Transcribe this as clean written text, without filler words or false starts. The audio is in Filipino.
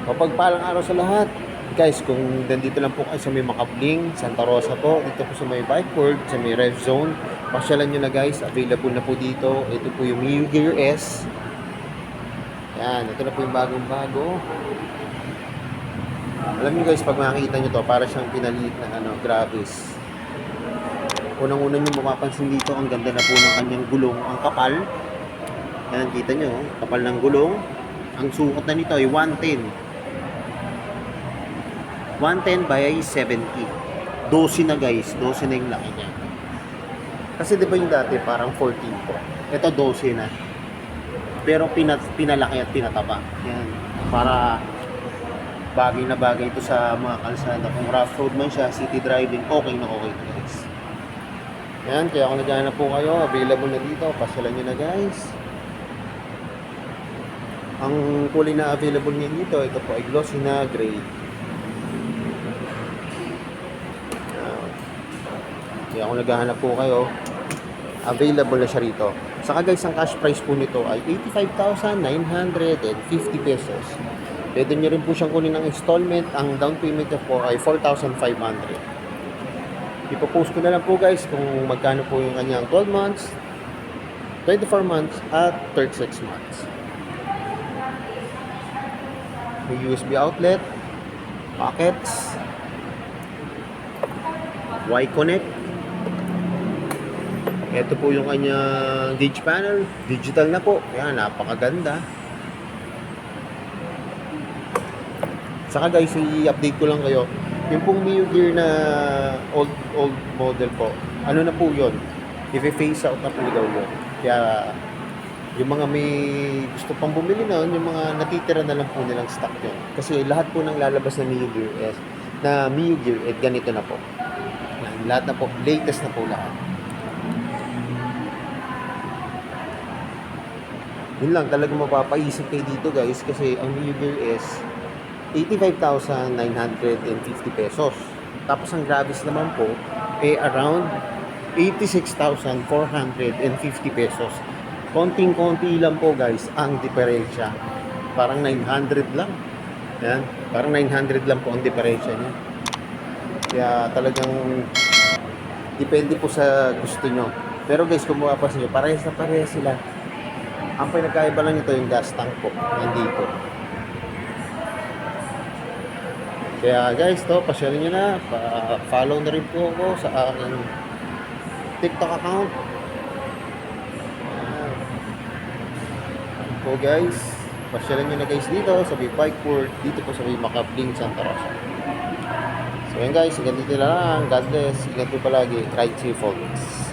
Mapagpalang araw sa lahat. Guys, kung nandito lang po kayo sa may Makabling, Santa Rosa po, dito po sa may Bike World, sa may Rev Zone, pasyalan nyo na guys, available na po dito. Ito po yung Mio Gear S. Yan, ito na po yung bagong-bago. Alam nyo guys, pag makikita nyo to, para siyang pinalit na gravis. Unang-una nyo mapapansin dito, ang ganda na po ng kanyang gulong, ang kapal. Yan, kita nyo, kapal ng gulong. Ang sukat na nito ay 110. 110 by 70. 12 na guys, 12 na yung laki niya. Kasi di ba yung dati parang 14 po. Ito 12 na. Pero pinalaki at pinataba. Yan. Para bagay na bagay ito sa mga kalsada. Kung rough road man siya, city driving, okay na okay na guys. Yan, kaya kung naghahanap po kayo, available na dito. Pasyalan nyo na guys. Ang kulay na available niya dito, ito po ay glossy na gray. Kaya kung naghahanap po kayo, available na siya rito. Saka guys, ang cash price po nito ay 85,950 pesos. Pwede nyo rin po siyang kunin ng installment. Ang down payment niya po ay 4,500. Ipopost ko na lang po guys kung magkano po yung kanyang 12 months, 24 months, at 36 months. May USB outlet, pockets, Y-Connect. Ito po yung kanyang gauge panel. Digital na po. Ayan, napakaganda. Saka guys, i-update ko lang kayo. Yung pong Mio Gear na old model po, ano na po yun? I-phase out na po daw yun. Kaya, yung mga may gusto pang bumili na, yung mga natitira na lang po nilang stock yun. Kasi lahat po ng lalabas na Mio Gear ganito na po. Lahat na po, latest na po lahat. Yun lang, talagang mapapaisip kayo dito guys kasi ang Mio Gear is 85,950 pesos. Tapos ang gravis naman po around 86,450 pesos. Konting-konti lang po guys ang diferensya. Parang 900 lang. Yan, parang 900 lang po ang diferensya niya. Kaya talagang depende po sa gusto nyo. Pero guys, kung mapapansin nyo, parehas na parehas sila. Ang pinagkaiba lang ito yung gas tank po nandito. Kaya guys, pasyalin nyo na, follow na rin po ako sa aking TikTok account. Po guys, pasyalin nyo na guys dito sa Bike World, dito po sa Makabling, Santa Rosa. So yan guys, hanggang dito lang. God bless, ingat po palagi, ride safe folks.